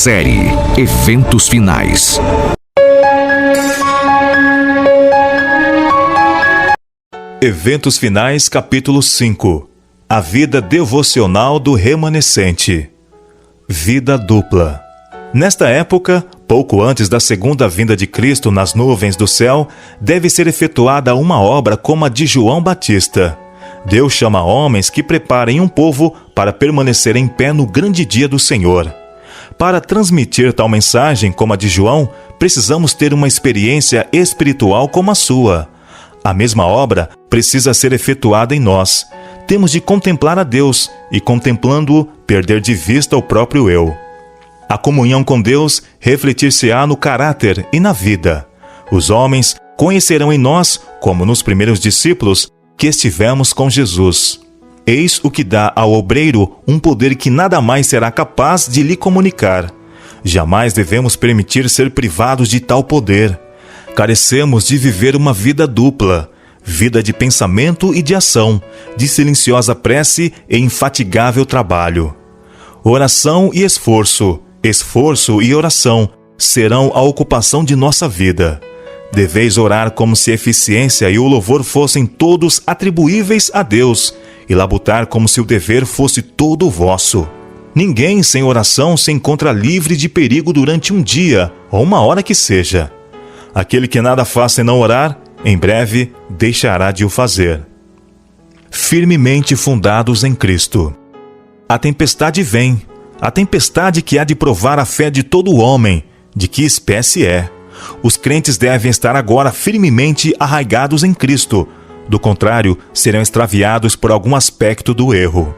Série Eventos Finais. Eventos Finais, capítulo 5. A vida devocional do remanescente. Vida dupla. Nesta época, pouco antes da segunda vinda de Cristo nas nuvens do céu, deve ser efetuada uma obra como a de João Batista. Deus chama homens que preparem um povo para permanecer em pé no grande dia do Senhor. Para transmitir tal mensagem como a de João, precisamos ter uma experiência espiritual como a sua. A mesma obra precisa ser efetuada em nós. Temos de contemplar a Deus e, contemplando-o, perder de vista o próprio eu. A comunhão com Deus refletir-se-á no caráter e na vida. Os homens conhecerão em nós, como nos primeiros discípulos, que estivemos com Jesus. Eis o que dá ao obreiro um poder que nada mais será capaz de lhe comunicar. Jamais devemos permitir ser privados de tal poder. Carecemos de viver uma vida dupla, vida de pensamento e de ação, de silenciosa prece e infatigável trabalho. Oração e esforço, esforço e oração serão a ocupação de nossa vida. Deveis orar como se a eficiência e o louvor fossem todos atribuíveis a Deus, e labutar como se o dever fosse todo vosso. Ninguém sem oração se encontra livre de perigo durante um dia ou uma hora que seja. Aquele que nada faz senão orar, em breve deixará de o fazer. Firmemente fundados em Cristo. A tempestade vem, a tempestade que há de provar a fé de todo homem, de que espécie é. Os crentes devem estar agora firmemente arraigados em Cristo, do contrário, serão extraviados por algum aspecto do erro.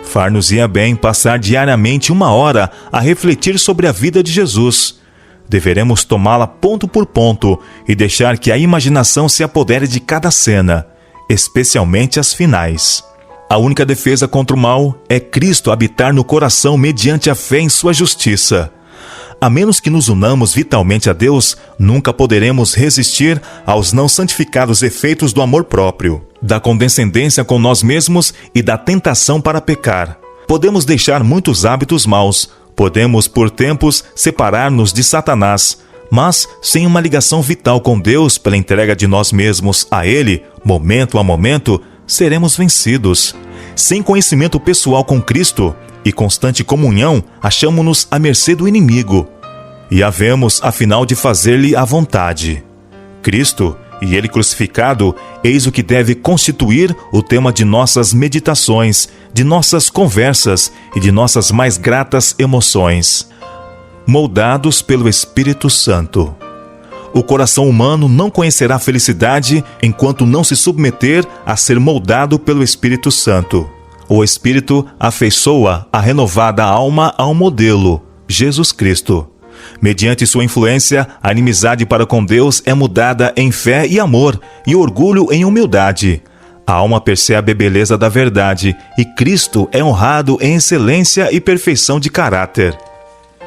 Far-nos-ia bem passar diariamente uma hora a refletir sobre a vida de Jesus. Deveremos tomá-la ponto por ponto e deixar que a imaginação se apodere de cada cena, especialmente as finais. A única defesa contra o mal é Cristo habitar no coração mediante a fé em sua justiça. A menos que nos unamos vitalmente a Deus, nunca poderemos resistir aos não santificados efeitos do amor próprio, da condescendência com nós mesmos e da tentação para pecar. Podemos deixar muitos hábitos maus, podemos, por tempos, separar-nos de Satanás, mas, sem uma ligação vital com Deus pela entrega de nós mesmos a Ele, momento a momento, seremos vencidos. Sem conhecimento pessoal com Cristo e constante comunhão, achamo-nos à mercê do inimigo. E havemos, afinal, de fazer-lhe a vontade. Cristo, e Ele crucificado, eis o que deve constituir o tema de nossas meditações, de nossas conversas e de nossas mais gratas emoções. Moldados pelo Espírito Santo. O coração humano não conhecerá felicidade enquanto não se submeter a ser moldado pelo Espírito Santo. O Espírito afeiçoa a renovada alma ao modelo, Jesus Cristo. Mediante sua influência, a inimizade para com Deus é mudada em fé e amor, e orgulho em humildade. A alma percebe a beleza da verdade, e Cristo é honrado em excelência e perfeição de caráter.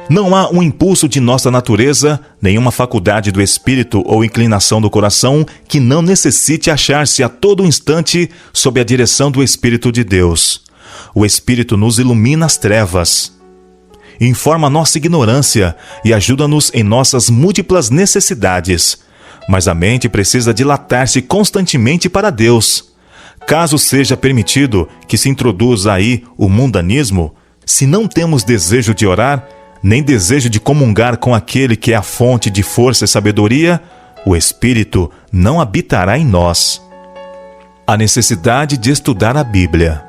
Não há um impulso de nossa natureza, nenhuma faculdade do espírito ou inclinação do coração que não necessite achar-se a todo instante sob a direção do Espírito de Deus. O Espírito nos ilumina as trevas, informa nossa ignorância e ajuda-nos em nossas múltiplas necessidades. Mas a mente precisa dilatar-se constantemente para Deus. Caso seja permitido que se introduza aí o mundanismo, se não temos desejo de orar, nem desejo de comungar com aquele que é a fonte de força e sabedoria, o Espírito não habitará em nós. A necessidade de estudar a Bíblia.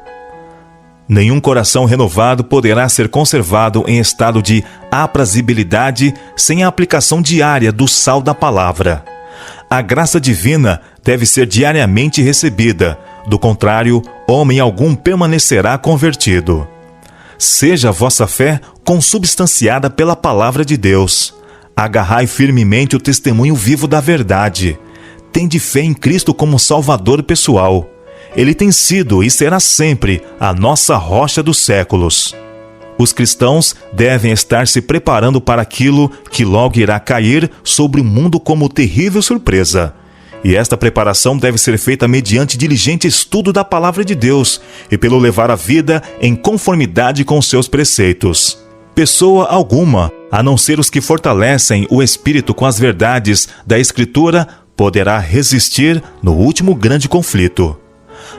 Nenhum coração renovado poderá ser conservado em estado de aprazibilidade sem a aplicação diária do sal da palavra. A graça divina deve ser diariamente recebida, do contrário, homem algum permanecerá convertido. Seja a vossa fé consubstanciada pela palavra de Deus. Agarrai firmemente o testemunho vivo da verdade. Tende fé em Cristo como Salvador pessoal. Ele tem sido e será sempre a nossa rocha dos séculos. Os cristãos devem estar se preparando para aquilo que logo irá cair sobre o mundo como terrível surpresa. E esta preparação deve ser feita mediante diligente estudo da palavra de Deus e pelo levar a vida em conformidade com seus preceitos. Pessoa alguma, a não ser os que fortalecem o espírito com as verdades da Escritura, poderá resistir no último grande conflito.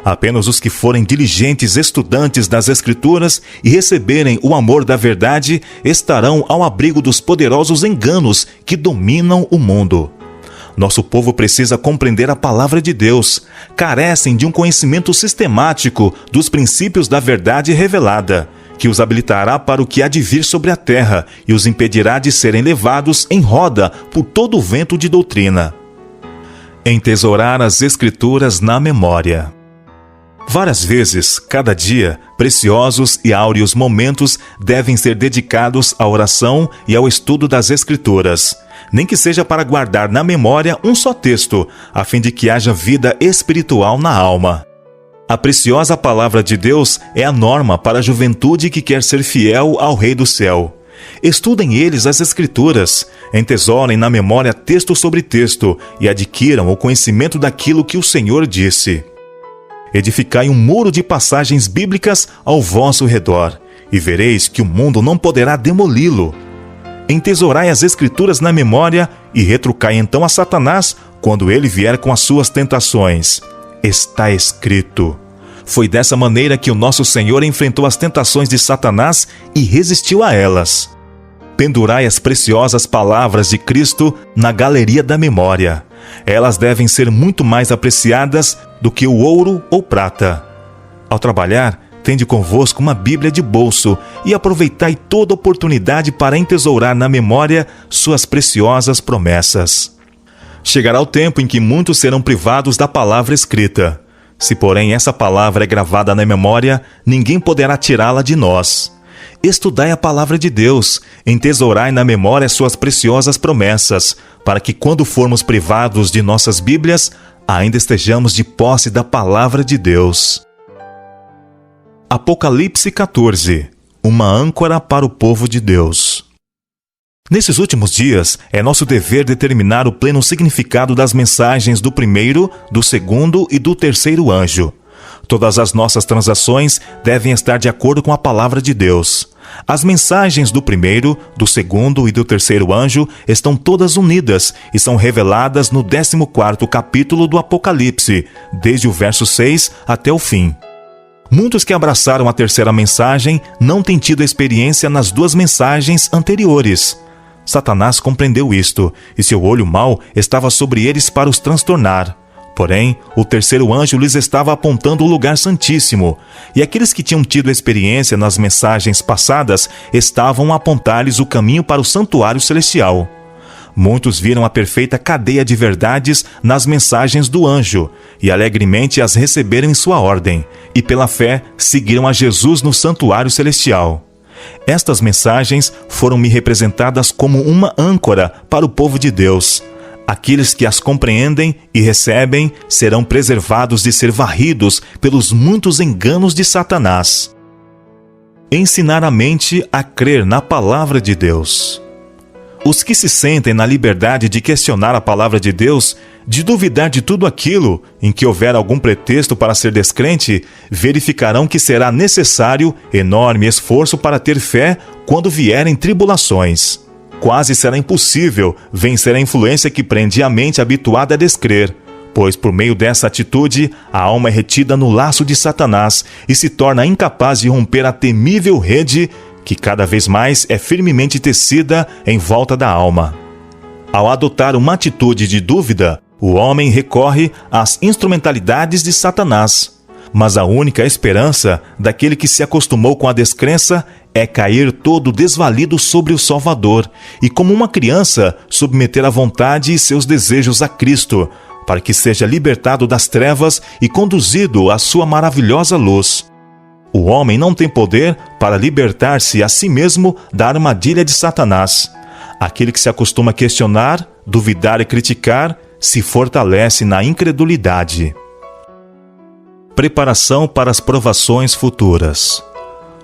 Apenas os que forem diligentes estudantes das Escrituras e receberem o amor da verdade estarão ao abrigo dos poderosos enganos que dominam o mundo. Nosso povo precisa compreender a palavra de Deus, carecem de um conhecimento sistemático dos princípios da verdade revelada, que os habilitará para o que há de vir sobre a terra e os impedirá de serem levados em roda por todo o vento de doutrina. Entesourar as Escrituras na memória. Várias vezes, cada dia, preciosos e áureos momentos devem ser dedicados à oração e ao estudo das Escrituras, nem que seja para guardar na memória um só texto, a fim de que haja vida espiritual na alma. A preciosa palavra de Deus é a norma para a juventude que quer ser fiel ao Rei do Céu. Estudem eles as Escrituras, entesourem na memória texto sobre texto e adquiram o conhecimento daquilo que o Senhor disse. Edificai um muro de passagens bíblicas ao vosso redor, e vereis que o mundo não poderá demoli-lo. Entesourai as Escrituras na memória e retrucai então a Satanás quando ele vier com as suas tentações. Está escrito. Foi dessa maneira que o nosso Senhor enfrentou as tentações de Satanás e resistiu a elas. Pendurai as preciosas palavras de Cristo na galeria da memória. Elas devem ser muito mais apreciadas do que o ouro ou prata. Ao trabalhar, tende convosco uma Bíblia de bolso e aproveitai toda oportunidade para entesourar na memória suas preciosas promessas. Chegará o tempo em que muitos serão privados da palavra escrita. Se, porém, essa palavra é gravada na memória, ninguém poderá tirá-la de nós. Estudai a palavra de Deus, entesourai na memória suas preciosas promessas, para que quando formos privados de nossas Bíblias, ainda estejamos de posse da palavra de Deus. Apocalipse 14. Uma âncora para o povo de Deus. Nesses últimos dias, é nosso dever determinar o pleno significado das mensagens do primeiro, do segundo e do terceiro anjo. Todas as nossas transações devem estar de acordo com a palavra de Deus. As mensagens do primeiro, do segundo e do terceiro anjo estão todas unidas e são reveladas no 14º capítulo do Apocalipse, desde o verso 6 até o fim. Muitos que abraçaram a terceira mensagem não têm tido experiência nas duas mensagens anteriores. Satanás compreendeu isto, e seu olho mau estava sobre eles para os transtornar. Porém, o terceiro anjo lhes estava apontando o lugar santíssimo, e aqueles que tinham tido experiência nas mensagens passadas estavam a apontar-lhes o caminho para o santuário celestial. Muitos viram a perfeita cadeia de verdades nas mensagens do anjo, e alegremente as receberam em sua ordem, e pela fé seguiram a Jesus no santuário celestial. Estas mensagens foram-me representadas como uma âncora para o povo de Deus. Aqueles que as compreendem e recebem serão preservados de ser varridos pelos muitos enganos de Satanás. Ensinar a mente a crer na palavra de Deus. Os que se sentem na liberdade de questionar a palavra de Deus, de duvidar de tudo aquilo em que houver algum pretexto para ser descrente, verificarão que será necessário enorme esforço para ter fé quando vierem tribulações. Quase será impossível vencer a influência que prende a mente habituada a descrer, pois por meio dessa atitude, a alma é retida no laço de Satanás e se torna incapaz de romper a temível rede que cada vez mais é firmemente tecida em volta da alma. Ao adotar uma atitude de dúvida, o homem recorre às instrumentalidades de Satanás. Mas a única esperança daquele que se acostumou com a descrença é cair todo desvalido sobre o Salvador e, como uma criança, submeter a vontade e seus desejos a Cristo, para que seja libertado das trevas e conduzido à sua maravilhosa luz. O homem não tem poder para libertar-se a si mesmo da armadilha de Satanás. Aquele que se acostuma a questionar, duvidar e criticar, se fortalece na incredulidade. Preparação para as provações futuras.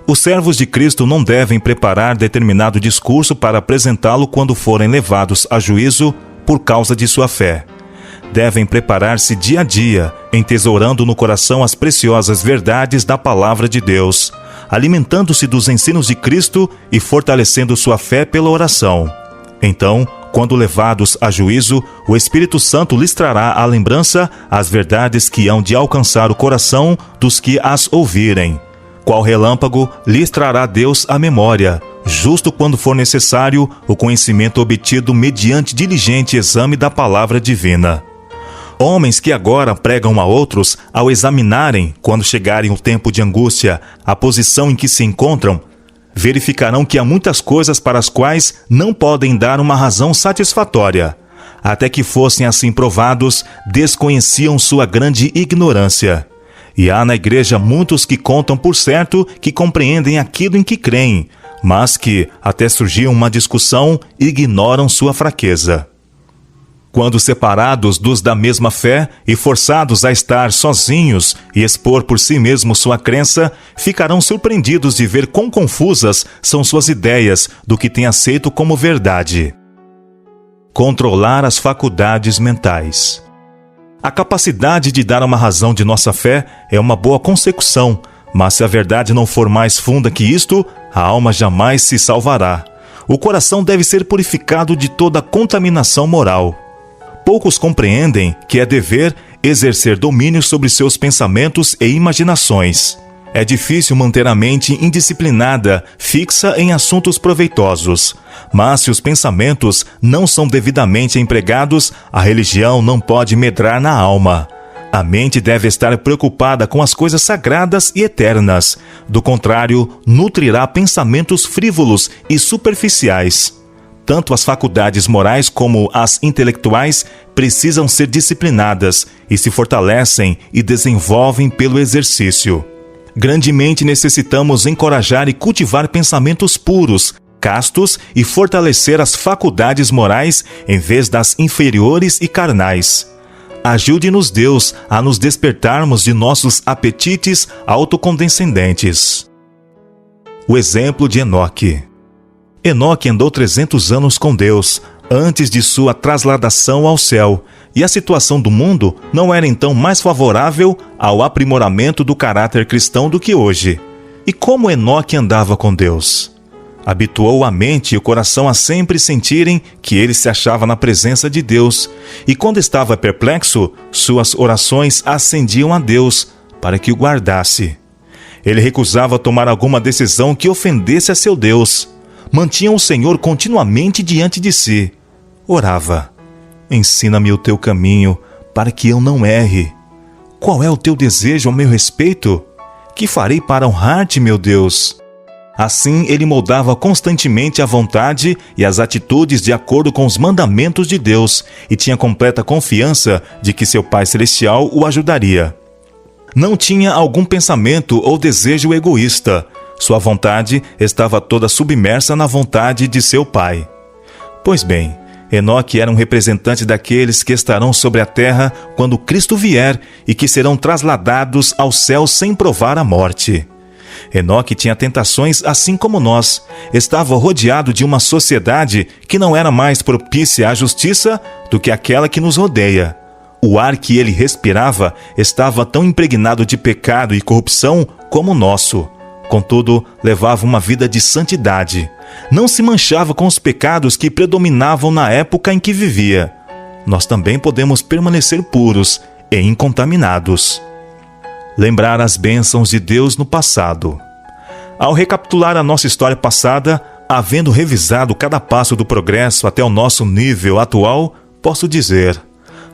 Os servos de Cristo não devem preparar determinado discurso para apresentá-lo quando forem levados a juízo por causa de sua fé. devem preparar-se dia a dia, entesourando no coração as preciosas verdades da Palavra de Deus, alimentando-se dos ensinos de Cristo e fortalecendo sua fé pela oração. Então, quando levados a juízo, o Espírito Santo lhes trará à lembrança as verdades que hão de alcançar o coração dos que as ouvirem. Qual relâmpago lhes trará Deus à memória, justo quando for necessário o conhecimento obtido mediante diligente exame da palavra divina. Homens que agora pregam a outros, ao examinarem, quando chegarem o tempo de angústia, a posição em que se encontram, verificarão que há muitas coisas para as quais não podem dar uma razão satisfatória. Até que fossem assim provados, desconheciam sua grande ignorância. E há na igreja muitos que contam por certo que compreendem aquilo em que creem, mas que, até surgir uma discussão, ignoram sua fraqueza. Quando separados dos da mesma fé e forçados a estar sozinhos e expor por si mesmos sua crença, ficarão surpreendidos de ver quão confusas são suas ideias do que têm aceito como verdade. Controlar as faculdades mentais. A capacidade de dar uma razão de nossa fé é uma boa consecução, mas se a verdade não for mais funda que isto, a alma jamais se salvará. O coração deve ser purificado de toda contaminação moral. Poucos compreendem que é dever exercer domínio sobre seus pensamentos e imaginações. É difícil manter a mente indisciplinada, fixa em assuntos proveitosos. Mas se os pensamentos não são devidamente empregados, a religião não pode medrar na alma. A mente deve estar preocupada com as coisas sagradas e eternas. Do contrário, nutrirá pensamentos frívolos e superficiais. Tanto as faculdades morais como as intelectuais precisam ser disciplinadas e se fortalecem e desenvolvem pelo exercício. Grandemente necessitamos encorajar e cultivar pensamentos puros, castos e fortalecer as faculdades morais em vez das inferiores e carnais. Ajude-nos, Deus, a nos despertarmos de nossos apetites autocondescendentes. O exemplo de Enoque. Enoque andou 300 anos com Deus, antes de sua trasladação ao céu, e a situação do mundo não era então mais favorável ao aprimoramento do caráter cristão do que hoje. E como Enoque andava com Deus? Habituou a mente e o coração a sempre sentirem que ele se achava na presença de Deus, e quando estava perplexo, suas orações ascendiam a Deus para que o guardasse. Ele recusava tomar alguma decisão que ofendesse a seu Deus. Mantinha o Senhor continuamente diante de si. Orava: ensina-me o teu caminho, para que eu não erre. Qual é o teu desejo ao meu respeito? Que farei para honrar-te, meu Deus? Assim, ele moldava constantemente a vontade e as atitudes de acordo com os mandamentos de Deus e tinha completa confiança de que seu Pai Celestial o ajudaria. Não tinha algum pensamento ou desejo egoísta. Sua vontade estava toda submersa na vontade de seu Pai. Pois bem, Enoque era um representante daqueles que estarão sobre a terra quando Cristo vier e que serão trasladados ao céu sem provar a morte. Enoque tinha tentações assim como nós. Estava rodeado de uma sociedade que não era mais propícia à justiça do que aquela que nos rodeia. O ar que ele respirava estava tão impregnado de pecado e corrupção como o nosso. Contudo, levava uma vida de santidade. Não se manchava com os pecados que predominavam na época em que vivia. Nós também podemos permanecer puros e incontaminados. Lembrar as bênçãos de Deus no passado. Ao recapitular a nossa história passada, havendo revisado cada passo do progresso até o nosso nível atual, posso dizer: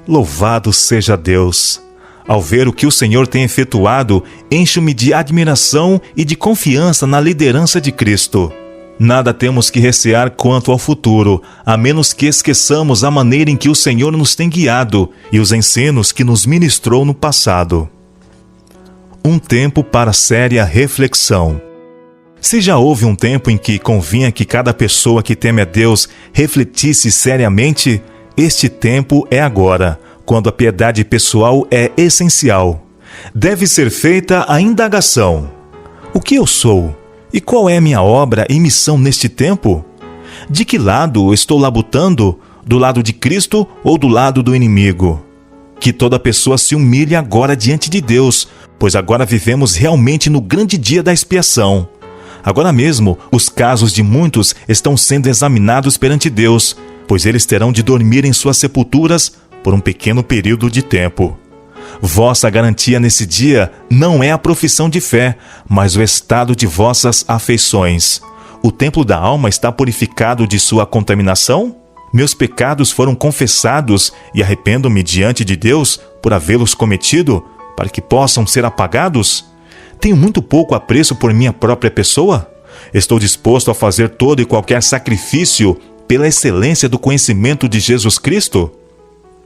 louvado seja Deus! Ao ver o que o Senhor tem efetuado, encho-me de admiração e de confiança na liderança de Cristo. Nada temos que recear quanto ao futuro, a menos que esqueçamos a maneira em que o Senhor nos tem guiado e os ensinos que nos ministrou no passado. Um tempo para séria reflexão. Se já houve um tempo em que convinha que cada pessoa que teme a Deus refletisse seriamente, este tempo é agora, quando a piedade pessoal é essencial. Deve ser feita a indagação: o que eu sou? E qual é minha obra e missão neste tempo? De que lado estou labutando? Do lado de Cristo ou do lado do inimigo? que toda pessoa se humilhe agora diante de Deus, pois agora vivemos realmente no grande dia da expiação. Agora mesmo, os casos de muitos estão sendo examinados perante Deus, pois eles terão de dormir em suas sepulturas por um pequeno período de tempo. Vossa garantia nesse dia não é a profissão de fé, mas o estado de vossas afeições. O templo da alma está purificado de sua contaminação? Meus pecados foram confessados e arrependo-me diante de Deus por havê-los cometido, para que possam ser apagados? Tenho muito pouco apreço por minha própria pessoa? Estou disposto a fazer todo e qualquer sacrifício pela excelência do conhecimento de Jesus Cristo?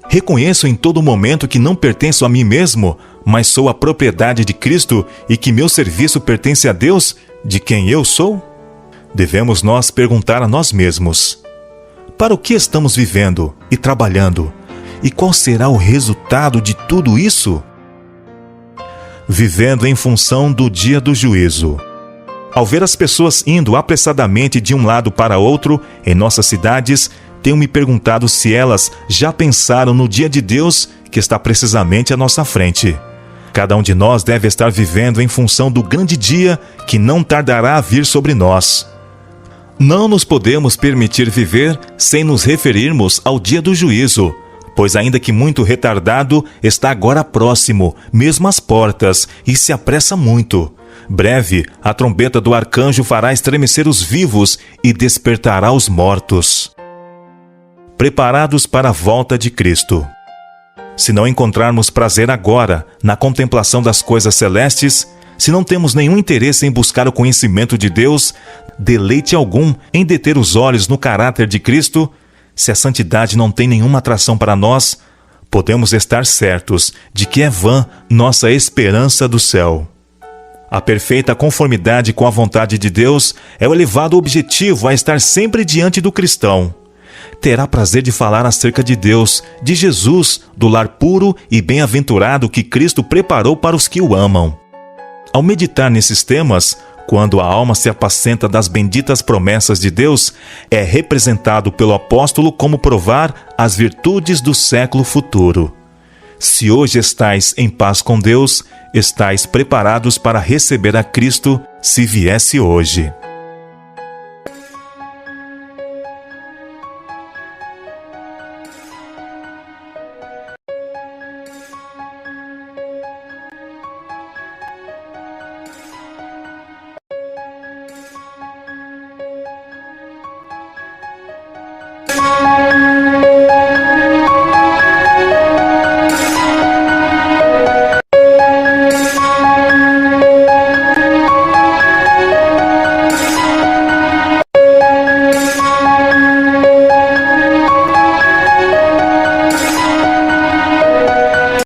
Reconheço em todo momento que não pertenço a mim mesmo, mas sou a propriedade de Cristo e que meu serviço pertence a Deus, de quem eu sou? Devemos nós perguntar a nós mesmos: para o que estamos vivendo e trabalhando? E qual será o resultado de tudo isso? Vivendo em função do dia do juízo. Ao ver as pessoas indo apressadamente de um lado para outro em nossas cidades, tenho me perguntado se elas já pensaram no dia de Deus que está precisamente à nossa frente. Cada um de nós deve estar vivendo em função do grande dia que não tardará a vir sobre nós. Não nos podemos permitir viver sem nos referirmos ao dia do juízo, pois ainda que muito retardado, está agora próximo, mesmo às portas, e se apressa muito. Breve, a trombeta do arcanjo fará estremecer os vivos e despertará os mortos. Preparados para a volta de Cristo. Se não encontrarmos prazer agora na contemplação das coisas celestes, se não temos nenhum interesse em buscar o conhecimento de Deus, deleite algum em deter os olhos no caráter de Cristo, se a santidade não tem nenhuma atração para nós, podemos estar certos de que é vã nossa esperança do céu. A perfeita conformidade com a vontade de Deus é o elevado objetivo a estar sempre diante do cristão. Terá prazer de falar acerca de Deus, de Jesus, do lar puro e bem-aventurado que Cristo preparou para os que o amam. Ao meditar nesses temas, quando a alma se apacenta das benditas promessas de Deus, é representado pelo apóstolo como provar as virtudes do século futuro. Se hoje estais em paz com Deus, estais preparados para receber a Cristo se viesse hoje.